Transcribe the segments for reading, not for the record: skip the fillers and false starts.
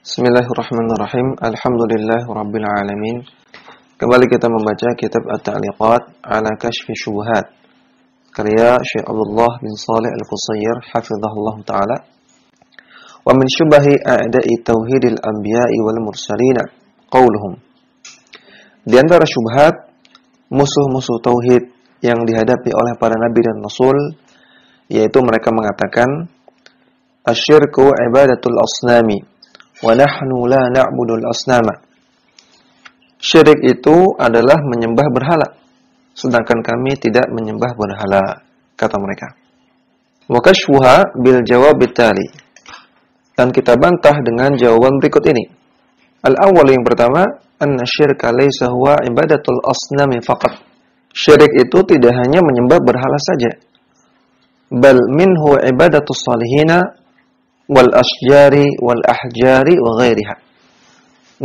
Bismillahirrahmanirrahim. Alhamdulillahirabbil alamin. Kembali kita membaca kitab At-Ta'liqat 'ala Kashfi Syubhat karya Syekh Abdullah bin Shalih Al-Qusayr hafizahullah taala. Wa min syubahi a'da'i tauhidil anbiya'i wal mursalin qauluhum. Di antara syubhat musuh-musuh tauhid yang dihadapi oleh para nabi dan rasul, yaitu mereka mengatakan asyirku ibadatul asnami wa nahnu la na'budul asnama. Syirik itu adalah menyembah berhala, sedangkan kami tidak menyembah berhala, kata mereka. Wa kashfuha bil jawab tali. Dan kita bantah dengan jawaban berikut ini. Al-awwal, yang pertama, anna syirka laysa huwa ibadatul asnami faqat. Syirik itu tidak hanya menyembah berhala saja, bal minhu ibadatus salihina wal asjari wal ahjari wa ghairiha.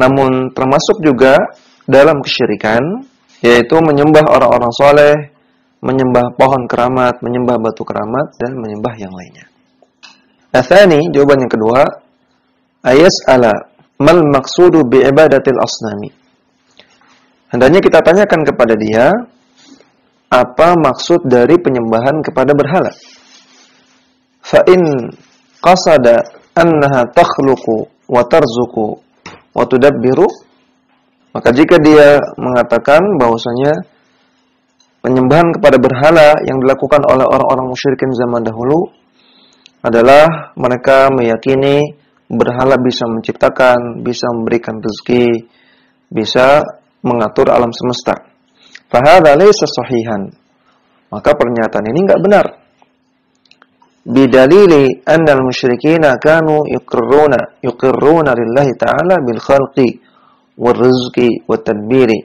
Namun termasuk juga dalam kesyirikan, yaitu menyembah orang-orang soleh, menyembah pohon keramat, menyembah batu keramat, dan menyembah yang lainnya. Athani, jawaban yang kedua, ayas'ala mal maqsudu bi ibadatil asnami. Hendaknya kita tanyakan kepada dia, apa maksud dari penyembahan kepada berhala? Fa in qasada annaha takhluqu wa tarzuqu wa tudabbiru, maka jika dia mengatakan bahwasanya penyembahan kepada berhala yang dilakukan oleh orang-orang musyrikin zaman dahulu adalah mereka meyakini berhala bisa menciptakan, bisa memberikan rezeki, bisa mengatur alam semesta, fa hadza laysa sahihan, maka pernyataan ini enggak benar. Bidalili anna al-musyrikina kanu yuqirruna lillahi ta'ala bil khalqi wal rizqi wat tadbiri.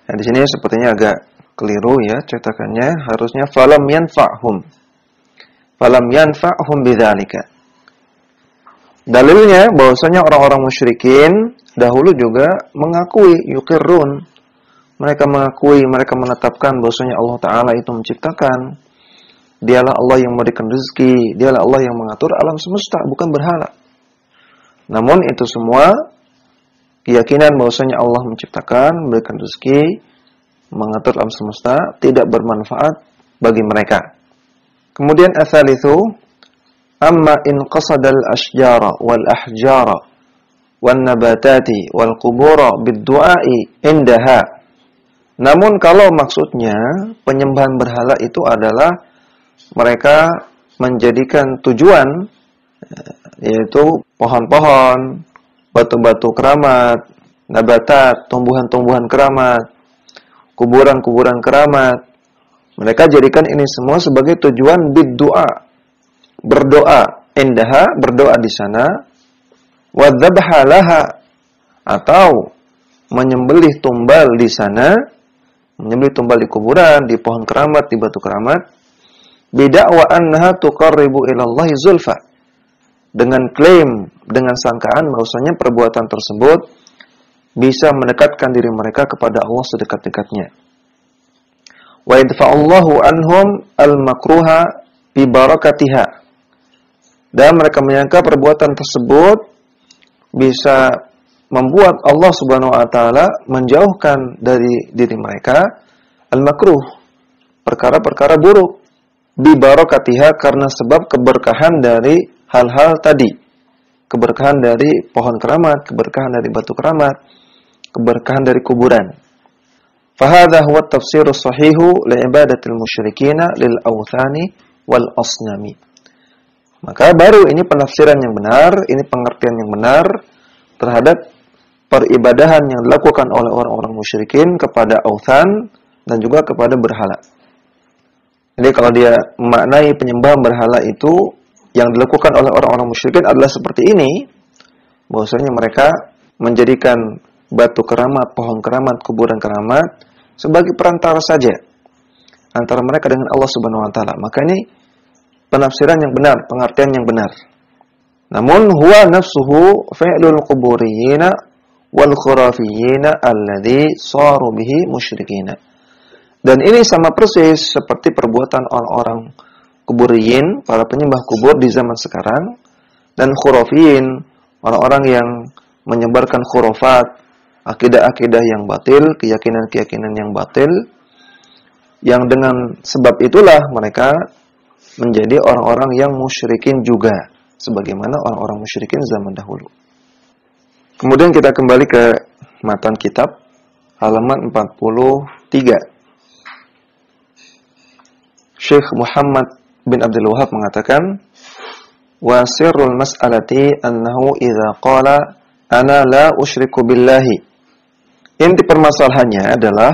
Nah, di sini sepertinya agak keliru ya cetakannya, harusnya falam yanfa'hum bidzalika. Dalilnya bahwasanya orang-orang musyrikin dahulu juga mengakui yuqirrun. Mereka mengakui, mereka menetapkan bahwasanya Allah Ta'ala itu menciptakan. Dialah Allah yang memberikan rezeki, dialah Allah yang mengatur alam semesta, bukan berhala. Namun itu semua keyakinan bahwasanya Allah menciptakan, memberikan rezeki, mengatur alam semesta tidak bermanfaat bagi mereka. Kemudian atsalitsu, amma in qasadal asjara wal ahjara wan nabatati wal qubura bid-du'ai indaha. Namun kalau maksudnya penyembahan berhala itu adalah mereka menjadikan tujuan, yaitu pohon-pohon, batu-batu keramat, nabatat, tumbuhan-tumbuhan keramat, kuburan-kuburan keramat. Mereka jadikan ini semua sebagai tujuan bid-du'a, berdoa, indaha, berdoa di sana, wa dzabha laha, atau menyembelih tumbal di sana, menyembelih tumbal di kuburan, di pohon keramat, di batu keramat. Bida'wa annaha tuqarribu ilallahi zulfa, dengan klaim, dengan sangkaan bahwasanya perbuatan tersebut bisa mendekatkan diri mereka kepada Allah sedekat-dekatnya. Wa yadfa'allahu anhum al-makruha bi barakatiha, dan mereka menyangka perbuatan tersebut bisa membuat Allah Subhanahu wa taala menjauhkan dari diri mereka al-makruh, perkara-perkara buruk, bi barakatiha, karena sebab keberkahan dari hal-hal tadi, keberkahan dari pohon keramat, keberkahan dari batu keramat, keberkahan dari kuburan. Fa hadza huwa at-tafsir as-sahihu li ibadatil musyrikina lil awthani wal asnami. Maka baru ini penafsiran yang benar, ini pengertian yang benar terhadap peribadahan yang dilakukan oleh orang-orang musyrikin kepada authan dan juga kepada berhala. Jadi kalau dia memaknai penyembahan berhala itu yang dilakukan oleh orang-orang musyrikin adalah seperti ini, bahwasanya mereka menjadikan batu keramat, pohon keramat, kuburan keramat sebagai perantara saja antara mereka dengan Allah Subhanahu wa taala. Maka ini penafsiran yang benar, pengertian yang benar. Namun huwa nafsuhu fi'lul quburiyina wal khurafiyina alladhi saru bihi musyrikina. Dan ini sama persis seperti perbuatan orang-orang kuburiyin, para penyembah kubur di zaman sekarang, dan khurafiyin, orang-orang yang menyebarkan khurafat, akidah-akidah yang batil, keyakinan-keyakinan yang batil, yang dengan sebab itulah mereka menjadi orang-orang yang musyrikin juga, sebagaimana orang-orang musyrikin zaman dahulu. Kemudian kita kembali ke matan kitab, halaman 43. Syekh Muhammad bin Abdul Wahhab mengatakan, wa sirrul mas'alati annahu idza qala ana la usyriku billahi. Inti permasalahannya adalah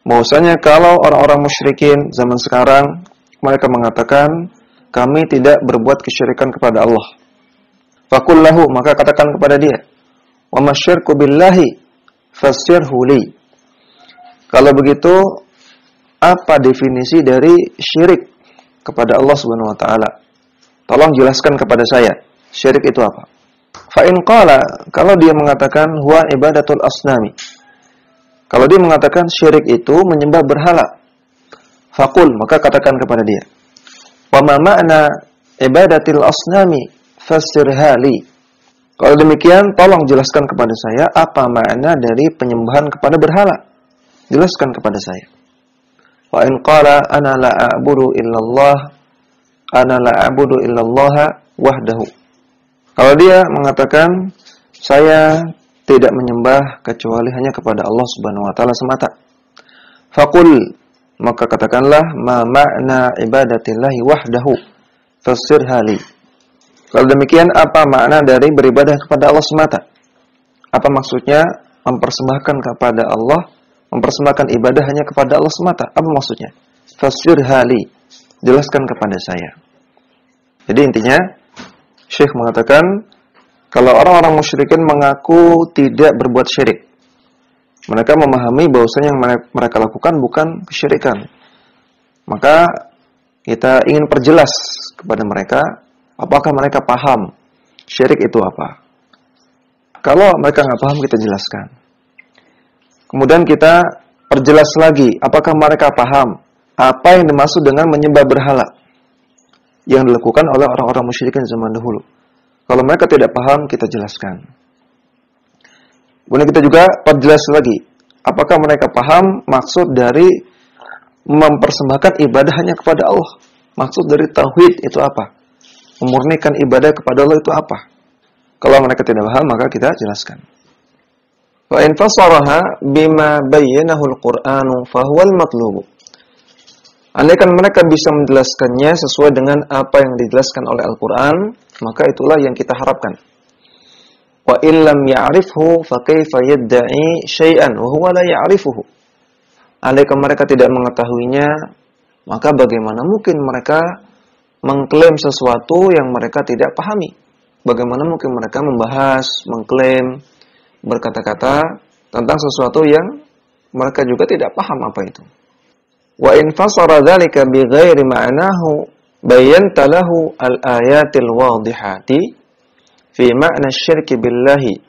bahwasanya kalau orang-orang musyrikin zaman sekarang mereka mengatakan kami tidak berbuat kesyirikan kepada Allah. Faqul lahu, maka katakan kepada dia, wa masyirku billahi fasirhu li. Kalau begitu, apa definisi dari syirik kepada Allah Subhanahu wa taala? Tolong jelaskan kepada saya, syirik itu apa? Fa in qala, kalau dia mengatakan huwa ibadatul asnami. Kalau dia mengatakan syirik itu menyembah berhala, faqul, maka katakan kepada dia, wa ma ma'na ibadatil asnami fasirha li. Kalau demikian, tolong jelaskan kepada saya apa makna dari penyembahan kepada berhala. Jelaskan kepada saya. Wa in qala ana la a'budu illallah ana la a'budu illallaha wahdahu. Kalau dia mengatakan saya tidak menyembah kecuali hanya kepada Allah Subhanahu wa taala semata. Faqul, maka katakanlah ma ma'na ibadatillahi wahdahu fasirha li. Kalau demikian, apa makna dari beribadah kepada Allah semata? Apa maksudnya mempersembahkan kepada Allah, mempersembahkan ibadah hanya kepada Allah semata? Apa maksudnya? Fasirha li, jelaskan kepada saya. Jadi intinya, Syekh mengatakan, kalau orang-orang musyrikin mengaku tidak berbuat syirik, mereka memahami bahwasanya yang mereka lakukan bukan kesyirikan. Maka kita ingin perjelas kepada mereka, apakah mereka paham syirik itu apa. Kalau mereka nggak paham, kita jelaskan. Kemudian kita perjelas lagi, apakah mereka paham apa yang dimaksud dengan menyembah berhala yang dilakukan oleh orang-orang musyrikin zaman dahulu. Kalau mereka tidak paham, kita jelaskan. Kemudian kita juga perjelas lagi, apakah mereka paham maksud dari mempersembahkan ibadah hanya kepada Allah. Maksud dari tauhid itu apa? Memurnikan ibadah kepada Allah itu apa? Kalau mereka tidak paham, maka kita jelaskan. Wa in fasaraha bima bayyanahu al-Qur'anu fa huwa al-matlubu. Andaikan mereka bisa menjelaskannya sesuai dengan apa yang dijelaskan oleh Al-Qur'an, maka itulah yang kita harapkan. Wa illam ya'rifhu fa kaifa yadda'i syai'an wa huwa la ya'rifuhu. Andaikan mereka tidak mengetahuinya, maka bagaimana mungkin mereka mengklaim sesuatu yang mereka tidak pahami? Bagaimana mungkin mereka membahas, mengklaim, berkata-kata tentang sesuatu yang mereka juga tidak paham apa itu? Wa in fasara dzalika bi ghairi ma'nahu bayyanta lahu al-ayatil wadihati fi ma'na syirki billahi.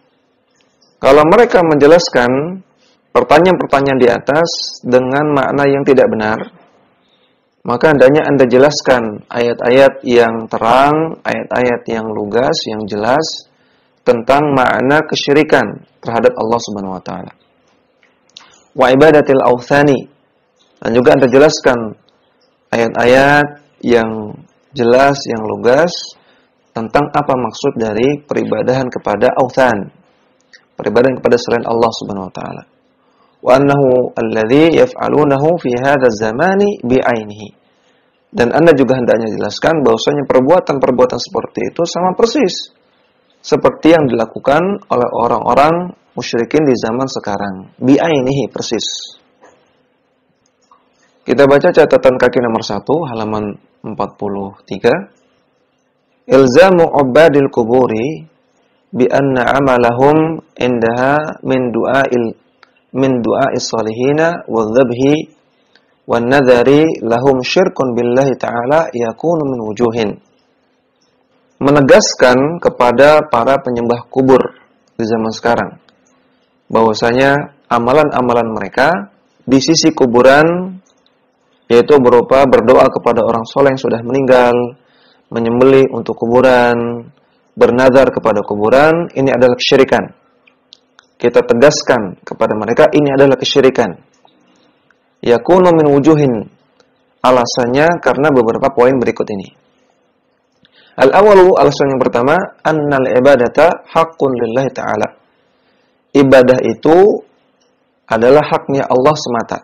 Kalau mereka menjelaskan pertanyaan-pertanyaan di atas dengan makna yang tidak benar, maka hendaknya Anda jelaskan ayat-ayat yang terang, ayat-ayat yang lugas, yang jelas tentang makna kesyirikan terhadap Allah Subhanahu wa taala. Wa ibadatil authani, dan juga Anda jelaskan ayat-ayat yang jelas, yang lugas tentang apa maksud dari peribadahan kepada authan, peribadahan kepada selain Allah Subhanahu wa taala. Wa annahu alladhi yaf'alunahu fi hadzal zamani bi'ainihi. Dan Anda juga hendaknya jelaskan bahwasanya perbuatan-perbuatan seperti itu sama persis seperti yang dilakukan oleh orang-orang musyrikin di zaman sekarang, bi'ainihi, persis. Kita baca catatan kaki nomor 1, halaman 43. Ilzamu ubadil kuburi bi anna amalahum indaha min du'a'is salihina wa dzabhi wan nadhari lahum syirkun billahi ta'ala yakunu min wujuhin. Menegaskan kepada para penyembah kubur di zaman sekarang bahwasanya amalan-amalan mereka di sisi kuburan, yaitu berupa berdoa kepada orang soleh yang sudah meninggal, menyembelih untuk kuburan, bernazar kepada kuburan, ini adalah kesyirikan. Kita tegaskan kepada mereka, ini adalah kesyirikan. Yakunu min wujuhin. Alasannya karena beberapa poin berikut ini. Al-awalu, alasan yang pertama, annal ibadata haqqun lillahi ta'ala. Ibadah itu adalah haknya Allah semata.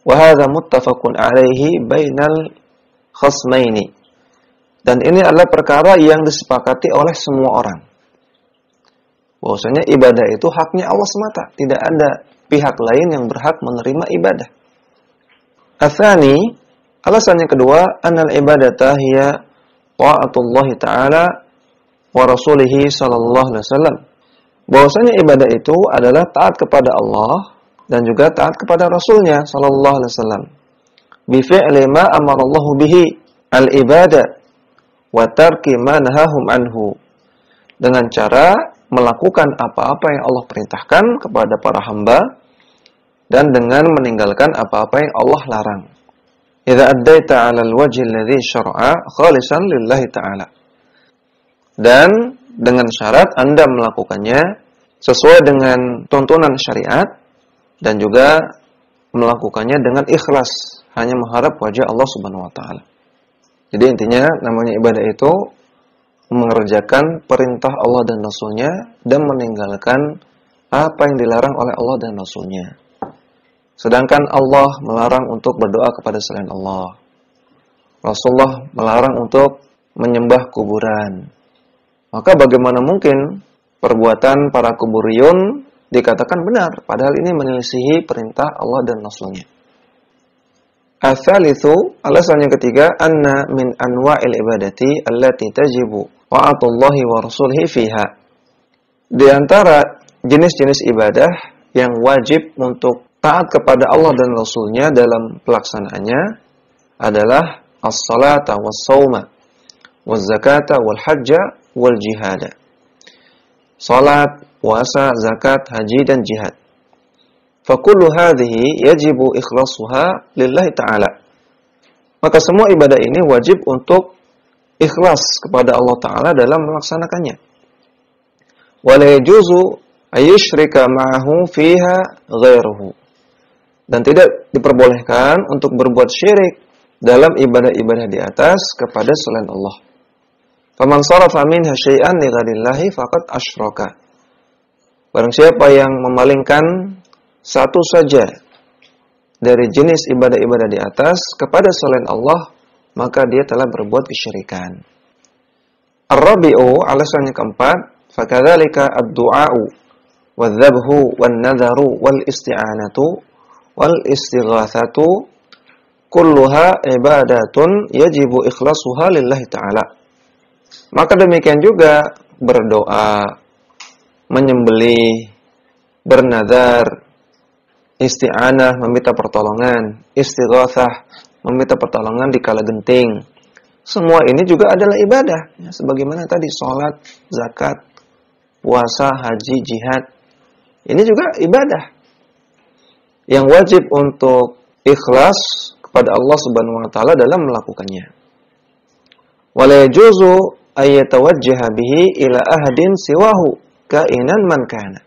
Wa hadza muttafaqun alaihi bainal khasmaini. Dan ini adalah perkara yang disepakati oleh semua orang. Bahwasanya ibadah itu haknya Allah semata, tidak ada pihak lain yang berhak menerima ibadah. Atsani, alasan yang kedua, annal ibadata hiya ta'atullah ta'ala wa rasulih sallallahu alaihi wasallam. Bahwasanya ibadah itu adalah taat kepada Allah dan juga taat kepada Rasulnya sallallahu alaihi wasallam. Bi fi'li ma amara Allah bihi al-ibadah wa tarki ma nahahum anhu. Dengan cara melakukan apa-apa yang Allah perintahkan kepada para hamba dan dengan meninggalkan apa-apa yang Allah larang. Idza addaita 'ala al-wajhi alladhi syar'a khalisan lillahi ta'ala. Dan dengan syarat Anda melakukannya sesuai dengan tuntunan syariat dan juga melakukannya dengan ikhlas, hanya mengharap wajah Allah Subhanahu wa taala. Jadi intinya namanya ibadah itu mengerjakan perintah Allah dan Rasulnya dan meninggalkan apa yang dilarang oleh Allah dan Rasulnya. Sedangkan Allah melarang untuk berdoa kepada selain Allah. Rasulullah melarang untuk menyembah kuburan. Maka bagaimana mungkin perbuatan para kuburiyun dikatakan benar, padahal ini menyelisihi perintah Allah dan Rasulnya. Ats-tsalitsu, alasan yang ketiga, anna min anwa'il ibadati allati tajibu ta'atullahi wa rasulihi fiha. Di antara jenis-jenis ibadah yang wajib untuk taat kepada Allah dan Rasulnya dalam pelaksanaannya adalah as-salata was-sauma waz-zakata wal-hajja wal-jihada. Salat, puasa, zakat, haji dan jihad. Fakullu hadhihi yajibu ikhlasuha lillahi ta'ala. Maka semua ibadah ini wajib untuk ikhlas kepada Allah Ta'ala dalam melaksanakannya. Wa la yajuzu ayyushrika ma'ahu fiha ghairuhu. Dan tidak diperbolehkan untuk berbuat syirik dalam ibadah-ibadah di atas kepada selain Allah. Faman sarafa minha syai'an li ghairillahi faqad asyraka. Barang siapa yang memalingkan satu saja dari jenis ibadah-ibadah di atas kepada selain Allah, maka dia telah berbuat kesyirikan. Ar-rabi'u, alasan yang keempat, fakadzalika ad-du'a'u wadh-dhabhu wan-nadharu wal-isti'anatu wal-istighatsatu kulluha ibadatun yajibu ikhlasuha lillahi ta'ala. Maka demikian juga berdoa, menyembelih, bernadzar, isti'anah, meminta pertolongan, istighatsah, meminta pertolongan di kala genting. Semua ini juga adalah ibadah. Ya, sebagaimana tadi salat, zakat, puasa, haji, jihad. Ini juga ibadah yang wajib untuk ikhlas kepada Allah Subhanahu wa taala dalam melakukannya. Wala yajuzu ay yatawajjaha bihi ila ahadin siwahu kainan man kana.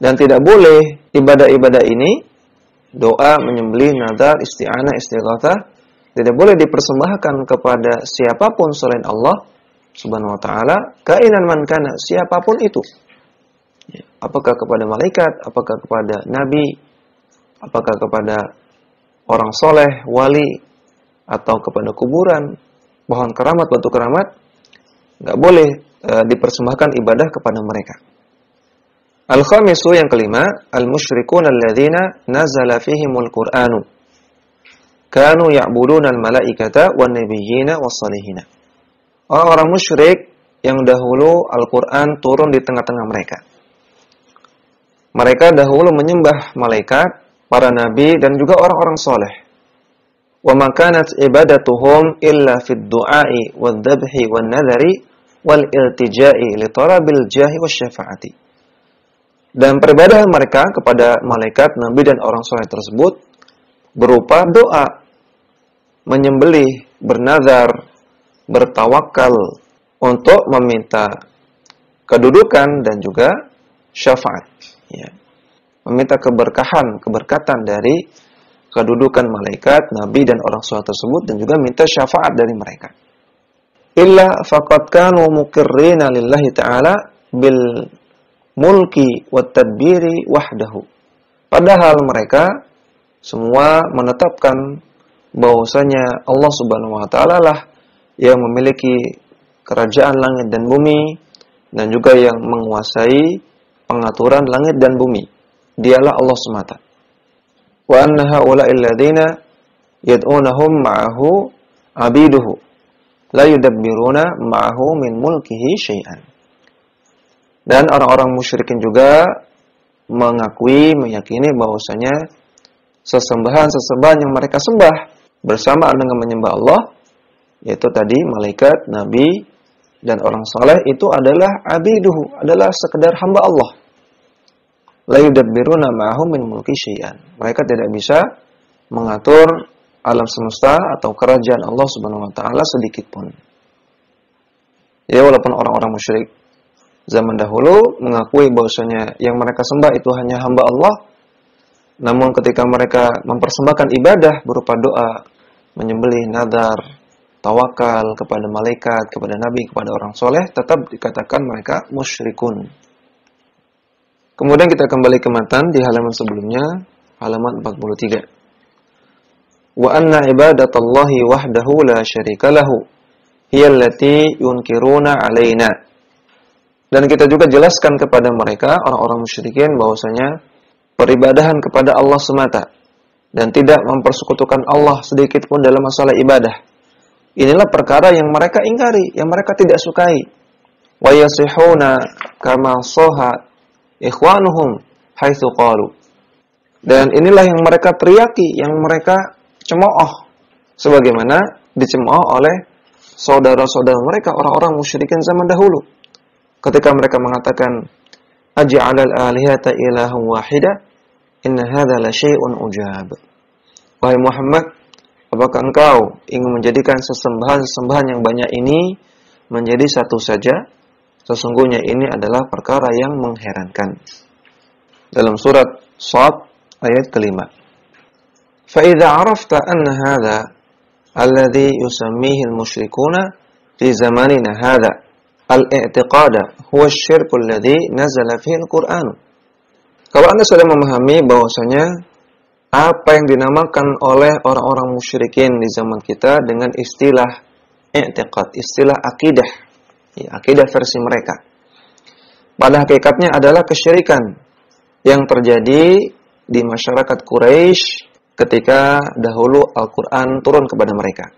Dan tidak boleh ibadah-ibadah ini, doa, menyembelih, nazar, isti'anah, istighatsah, tidak boleh dipersembahkan kepada siapapun selain Allah Subhanahu wa taala, kainan man kana, siapapun itu. Apakah kepada malaikat, apakah kepada nabi, apakah kepada orang soleh, wali, atau kepada kuburan, pohon keramat, batu keramat, nggak boleh dipersembahkan ibadah kepada mereka. Al-khamisu, yang kelima, al-musyrikun alladzina nazala fihimul Qur'anu kanu ya'buduna al-malaikata wan nabiyyina was-salihina. Orang-orang musyrik yang dahulu Al-Qur'an turun di tengah-tengah mereka. Mereka dahulu menyembah malaikat, para nabi dan juga orang-orang soleh. Wa ma kanat ibadatuhum illa fid du'a'i wadh-dhabhi wan-nadhari wal-iltija'i li talabil jahi wasy-syafa'ati. Dan peribadahan mereka kepada malaikat, nabi dan orang soleh tersebut berupa doa, menyembelih, bernazar, bertawakal, untuk meminta kedudukan dan juga syafaat, ya. Meminta keberkatan dari kedudukan malaikat, nabi dan orang soleh tersebut, dan juga minta syafaat dari mereka. Illa faqad kanu muqirrina lillahi ta'ala bil mulki wat tadbiri wahdahu. Padahal mereka semua menetapkan bahwasanya Allah Subhanahu wa taala lah yang memiliki kerajaan langit dan bumi dan juga yang menguasai pengaturan langit dan bumi. Dialah Allah semata. Wa anna haula'il ladzina yad'unahum ma'ahu 'abiduhu la yudabbiruna ma'ahu min mulkihi syai'an. Dan orang-orang musyrikin juga meyakini bahwasanya sesembahan yang mereka sembah bersamaan dengan menyembah Allah, yaitu tadi malaikat, nabi, dan orang saleh, itu adalah abiduhu, adalah sekedar hamba Allah. La yudabbiruna ma'ahu min mulki syai'an. Mereka tidak bisa mengatur alam semesta atau kerajaan Allah Subhanahu wa taala sedikit pun. Ya, walaupun orang-orang musyrik zaman dahulu mengakui bahwasanya yang mereka sembah itu hanya hamba Allah, namun ketika mereka mempersembahkan ibadah berupa doa, menyembelih, nadar, tawakal kepada malaikat, kepada nabi, kepada orang soleh, tetap dikatakan mereka musyrikun. Kemudian kita kembali ke matan di halaman sebelumnya, halaman 43. Wa anna ibadatallahi wahdahu la syarika lahu hiya allati yunkiruna alaina. Dan kita juga jelaskan kepada mereka, orang-orang musyrikin, bahwasanya peribadahan kepada Allah semata dan tidak mempersekutukan Allah sedikit pun dalam masalah ibadah. Inilah perkara yang mereka ingkari, yang mereka tidak sukai. Wa yasihuna kama saha ikhwanuhum haitsu qalu. Dan inilah yang mereka teriaki, yang mereka cemooh, sebagaimana dicemooh oleh saudara-saudara mereka, orang-orang musyrikin zaman dahulu. Ketika mereka mengatakan aj'alal alihata ilahan wahida inna hadza la syai'un ujab. Wahai Muhammad, apakah engkau ingin menjadikan sesembahan yang banyak ini menjadi satu saja? Sesungguhnya ini adalah perkara yang mengherankan. Dalam surat Shad ayat kelima. Fa idza 'arafta anna hadza alladhi yusammihi al-musyrikuna fi zamanina hadza al-i'tiqada huwa asy-syirku alladhi nazala fihi al-Qur'an. Kalau Anda sudah memahami bahwasanya apa yang dinamakan oleh orang-orang musyrikin di zaman kita dengan istilah i'tiqad, istilah akidah, ya, akidah versi mereka, pada hakikatnya adalah kesyirikan yang terjadi di masyarakat Quraisy ketika dahulu Al-Quran turun kepada mereka.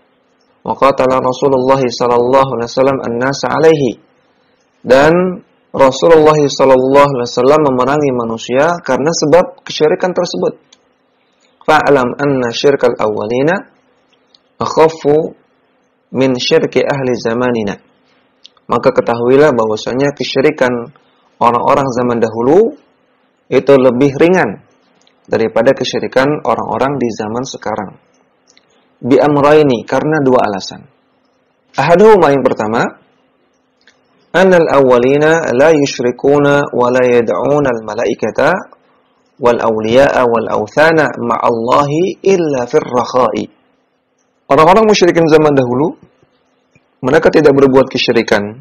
Wa qatala Rasulullah sallallahu alaihi wasallam an-nasa alaihi. Dan Rasulullah sallallahu alaihi wasallam memerangi manusia karena sebab kesyirikan tersebut. Fa'lam anna syirkal awwalina akhaffu min syirki ahli zamanina. Maka ketahuilah bahwasanya kesyirikan orang-orang zaman dahulu itu lebih ringan daripada kesyirikan orang-orang di zaman sekarang. Bi amrayni, karena dua alasan. Ahaduhuma, yang pertama, annal awwalina la yusyrikuna wa la yad'una al-malaikata wal awliya'a wal awthana ma'allahi illa fir rakha'i. Orang-orang musyrikin zaman dahulu, mereka tidak berbuat kesyirikan.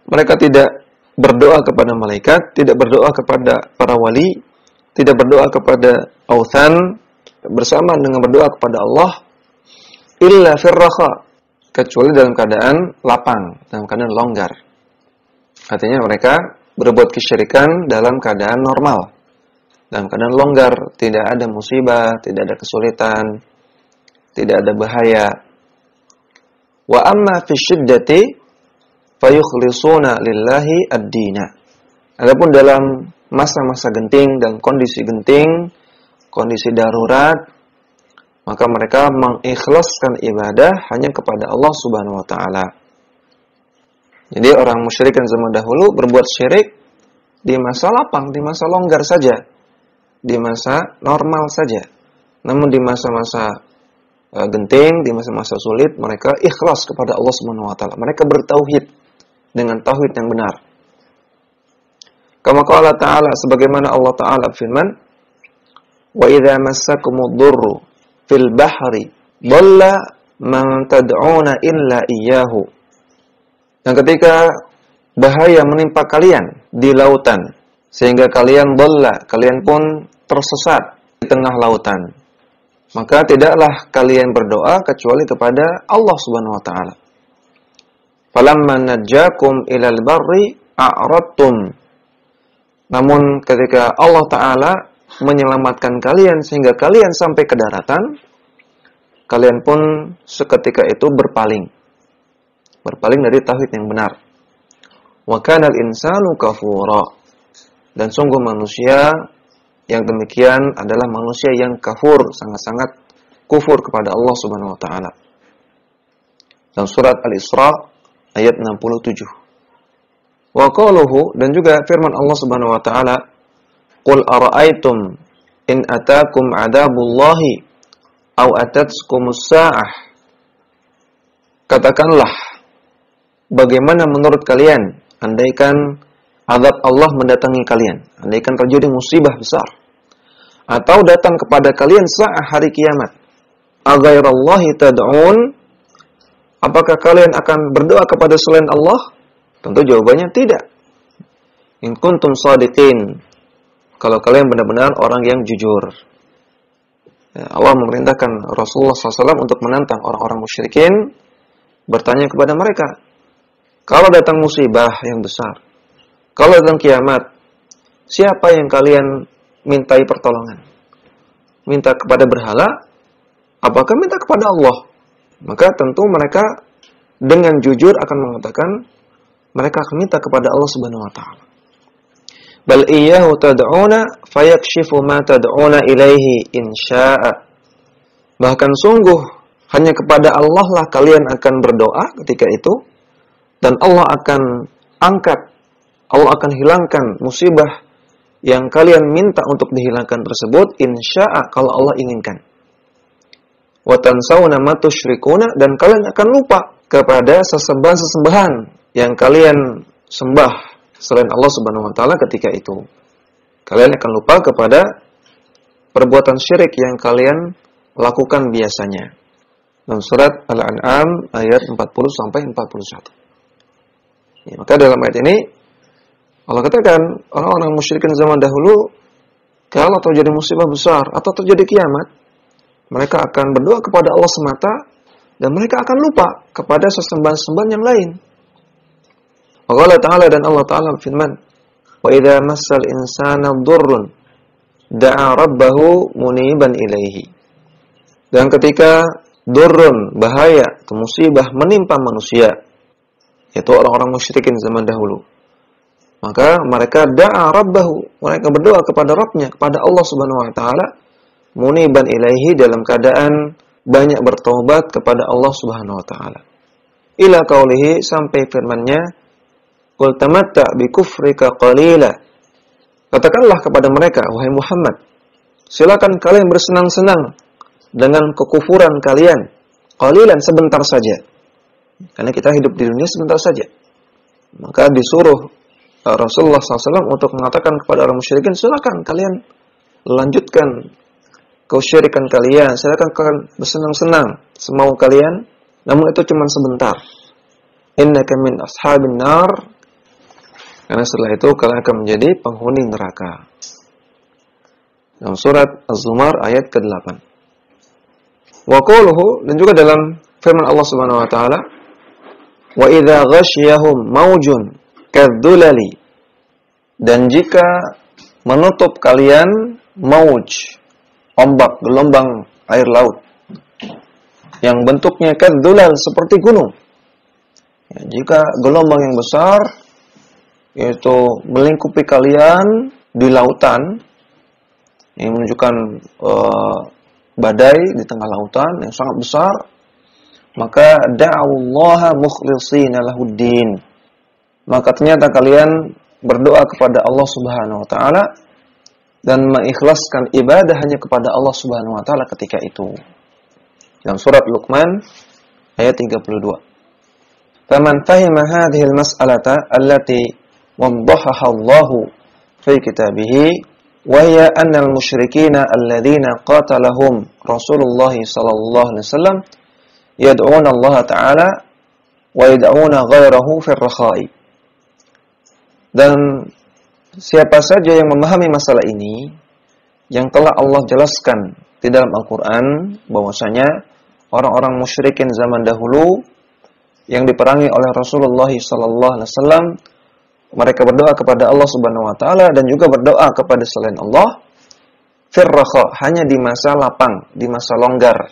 Mereka tidak berdoa kepada malaikat, tidak berdoa kepada para wali, tidak berdoa kepada awthan, bersama dengan berdoa kepada Allah, illa fir rakha', kecuali dalam keadaan lapang, dalam keadaan longgar. Artinya mereka berbuat kesyirikan dalam keadaan normal, dalam keadaan longgar, tidak ada musibah, tidak ada kesulitan, tidak ada bahaya. Wa amma fi syiddati fayukhlisuna lillahi ad-dina. Adapun dalam masa-masa genting dan kondisi genting, kondisi darurat, maka mereka mengikhlaskan ibadah hanya kepada Allah Subhanahu wa taala. Jadi orang musyrikin zaman dahulu berbuat syirik di masa lapang, di masa longgar saja, di masa normal saja. Namun di masa-masa genting, di masa-masa sulit, mereka ikhlas kepada Allah Subhanahu wa taala. Mereka bertauhid dengan tauhid yang benar. Kama qala ta'ala, sebagaimana Allah Ta'ala firman, wa idza massakumud durru fil bahri dhalla man tad'una illa iyyahu. Dan ketika bahaya menimpa kalian di lautan, sehingga kalian dhalla, kalian pun tersesat di tengah lautan, maka tidaklah kalian berdoa kecuali kepada Allah Subhanahu wa taala. Falamma najjakum ilal barri a'radtum. Namun ketika Allah Ta'ala menyelamatkan kalian sehingga kalian sampai ke daratan, kalian pun seketika itu berpaling dari tauhid yang benar. Wa kana al-insanu kafura. Dan sungguh manusia yang demikian adalah manusia yang kafur, sangat-sangat kufur kepada Allah Subhanahu wa taala. Dalam surat Al-Isra ayat 67. Wa qaluhu, dan juga firman Allah Subhanahu wa taala, qul ara'aytum in atakum 'adzabullahi aw atatkumus sa'ah. Katakanlah, bagaimana menurut kalian andaikan azab Allah mendatangi kalian, andaikan terjadi musibah besar, atau datang kepada kalian saat hari kiamat. Aghairallahi tad'un? Apakah kalian akan berdoa kepada selain Allah? Tentu jawabannya tidak. In kuntum shadiqin. Kalau kalian benar-benar orang yang jujur. Allah memerintahkan Rasulullah SAW untuk menantang orang-orang musyrikin, bertanya kepada mereka, kalau datang musibah yang besar, kalau datang kiamat, siapa yang kalian mintai pertolongan? Minta kepada berhala? Apakah minta kepada Allah? Maka tentu mereka dengan jujur akan mengatakan mereka akan minta kepada Allah Subhanahu wa taala. Bal iyyahu tad'una fayakshifu ma tad'una ilaihi in syaa'a. Bahkan sungguh hanya kepada Allah lah kalian akan berdoa ketika itu, dan Allah akan angkat, Allah akan hilangkan musibah yang kalian minta untuk dihilangkan tersebut, insya'a, kalau Allah inginkan. Wa tansawna ma tusyrikuna, dan kalian akan lupa kepada sesembahan-sesembahan yang kalian sembah selain Allah Subhanahu wa taala ketika itu. Kalian akan lupa kepada perbuatan syirik yang kalian lakukan biasanya. Dalam surat Al-An'am ayat 40 sampai 41. Ya, maka dalam ayat ini Allah katakan orang-orang musyrikin zaman dahulu, kalau terjadi musibah besar atau terjadi kiamat, mereka akan berdoa kepada Allah semata dan mereka akan lupa kepada sesembahan-sembahan yang lain. Allah Ta'ala, dan Allah Ta'ala firman, wa idza massal insana dhurrun da'a rabbahu muniban ilaihi. Dan ketika dhurrun, bahaya atau musibah menimpa manusia, yaitu orang-orang musyrikin zaman dahulu, maka mereka da'a rabbahu, mereka berdoa kepada Rabbnya, kepada Allah Subhanahu wa taala, muniban ilaihi, dalam keadaan banyak bertobat kepada Allah Subhanahu wa taala. Ila qaulihi, sampai firman-Nya, qul tamatta bi kufrika qalila. Katakanlah kepada mereka, wahai Muhammad, silakan kalian bersenang-senang dengan kekufuran kalian, qalilan, sebentar saja. Karena kita hidup di dunia sebentar saja. Maka disuruh Rasulullah SAW untuk mengatakan kepada orang musyrikin, silakan kalian lanjutkan kesyirikan kalian, silakan kalian bersenang-senang semau kalian, namun itu cuma sebentar. Innaka min ashabin nar, karena setelah itu kalian akan menjadi penghuni neraka. Dalam surat Az-Zumar ayat ke-8. Wa qawluhu, dan juga dalam firman Allah Subhanahu wa taala, wa idza ghasyiyahum maujun kadzulali, dan jika menutup kalian mauj, ombak, gelombang air laut yang bentuknya kadzulal, seperti gunung. Ya, jika gelombang yang besar yaitu melingkupi kalian di lautan, yang menunjukkan badai di tengah lautan yang sangat besar, maka da'allaha mukhlishina lahuddin, maka ternyata kalian berdoa kepada Allah Subhanahu wa taala dan mengikhlaskan ibadah hanya kepada Allah Subhanahu wa taala ketika itu. Dalam surat Luqman ayat 32. Faman fahima hadhihi al-mas'alata allati waddahaha Allah fi kitabih wa hiya anna al-musyrikina alladhina qatalahum Rasulullah sallallahu alaihi wasallam yad'una Allah ta'ala wa yad'una ghairahu fi ar-rakha'i. Dan siapa saja yang memahami masalah ini, yang telah Allah jelaskan di dalam Al-Quran, bahwasanya orang-orang musyrikin zaman dahulu yang diperangi oleh Rasulullah SAW, mereka berdoa kepada Allah Subhanahu Wa Taala dan juga berdoa kepada selain Allah, firrakha, hanya di masa lapang, di masa longgar,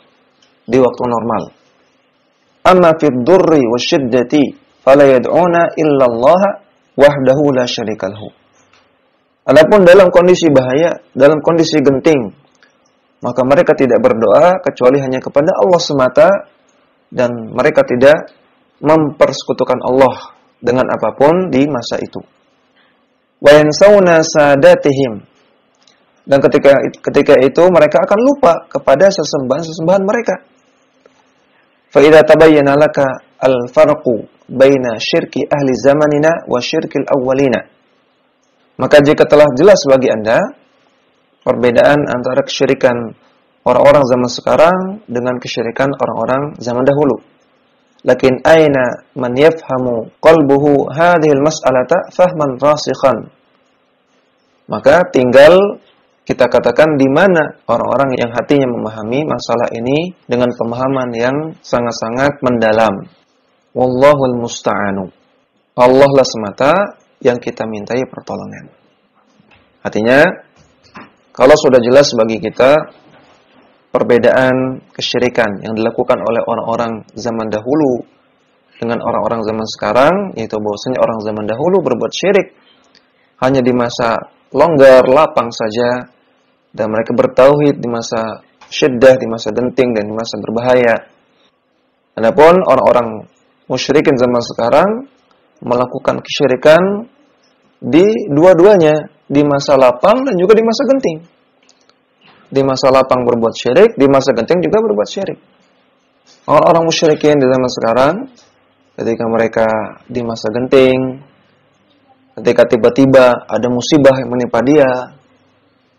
di waktu normal. Amma fid durri wasyiddati fala yad'una illa Allah wahdahu la syarikalahu. Adapun dalam kondisi bahaya, dalam kondisi genting, maka mereka tidak berdoa kecuali hanya kepada Allah semata, dan mereka tidak mempersekutukan Allah dengan apapun di masa itu. Wa yansawna sadatihim, dan ketika itu mereka akan lupa kepada sesembahan-sesembahan mereka. Fa idza tabayyana laka al-farqu baina syirki ahli zamanina wa syirkil awwalina, maka jika telah jelas bagi Anda perbedaan antara kesyirikan orang-orang zaman sekarang dengan kesyirikan orang-orang zaman dahulu, lakin aina man yafhamu qalbuhu hadhihi al-mas'alata fahman rasikhan, maka tinggal kita katakan di mana orang-orang yang hatinya memahami masalah ini dengan pemahaman yang sangat-sangat mendalam. Wallahul musta'anu. Allah lah semata yang kita mintai pertolongan. Artinya, kalau sudah jelas bagi kita perbedaan kesyirikan yang dilakukan oleh orang-orang zaman dahulu dengan orang-orang zaman sekarang, yaitu bahwasanya orang zaman dahulu berbuat syirik hanya di masa longgar, lapang saja, dan mereka bertauhid di masa syiddah, di masa genting, dan di masa berbahaya. Adapun orang-orang musyrikin zaman sekarang melakukan kesyirikan di dua-duanya, di masa lapang dan juga di masa genting. Di masa lapang berbuat syirik, di masa genting juga berbuat syirik. Orang-orang musyrikin di zaman sekarang, ketika mereka di masa genting, ketika tiba-tiba ada musibah yang menimpa dia,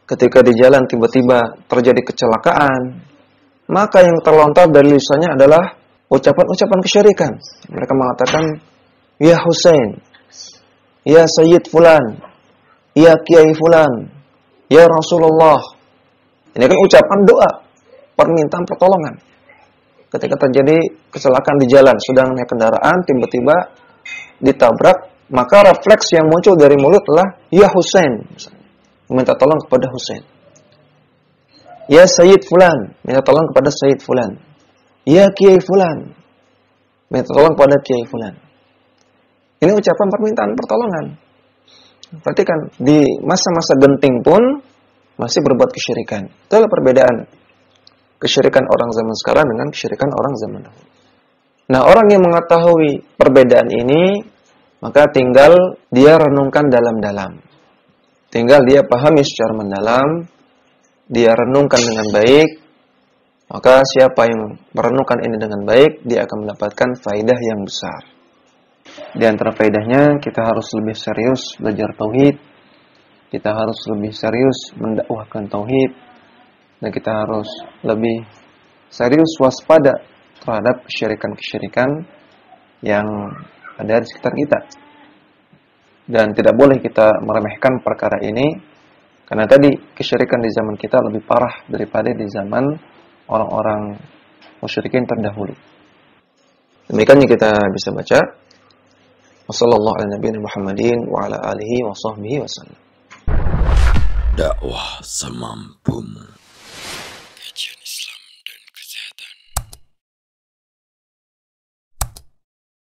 ketika di jalan tiba-tiba terjadi kecelakaan, maka yang terlontar dari lisannya adalah ucapan-ucapan kesyirikan. Mereka mengatakan, ya Husain, ya Sayyid Fulan, ya Kiai Fulan, ya Rasulullah. Ini kan ucapan doa, permintaan pertolongan. Ketika terjadi kecelakaan di jalan, sedang naik kendaraan, tiba-tiba ditabrak, maka refleks yang muncul dari mulut adalah, ya Husain, minta tolong kepada Husain. Ya Sayyid Fulan, minta tolong kepada Sayyid Fulan. Ya Kiai Fulan, minta tolong kepada Kiai Fulan. Ini ucapan permintaan pertolongan. Perhatikan, di masa-masa genting pun masih berbuat kesyirikan. Itulah perbedaan kesyirikan orang zaman sekarang dengan kesyirikan orang zaman dahulu. Nah, orang yang mengetahui perbedaan ini, maka tinggal dia renungkan dalam-dalam. Tinggal dia pahami secara mendalam, dia renungkan dengan baik. Maka siapa yang merenungkan ini dengan baik, dia akan mendapatkan faidah yang besar. Di antara faidahnya, kita harus lebih serius belajar tauhid, kita harus lebih serius mendakwahkan tauhid, dan kita harus lebih serius waspada terhadap kesyirikan-kesyirikan yang ada di sekitar kita. Dan tidak boleh kita meremehkan perkara ini, karena tadi kesyirikan di zaman kita lebih parah daripada di zaman orang-orang musyrikin terdahulu. Demikian yang kita bisa baca. Wassallallahu ala nabiyina Muhammadin wa ala alihi wa sahbihi wasallam. Dakwah semampumu.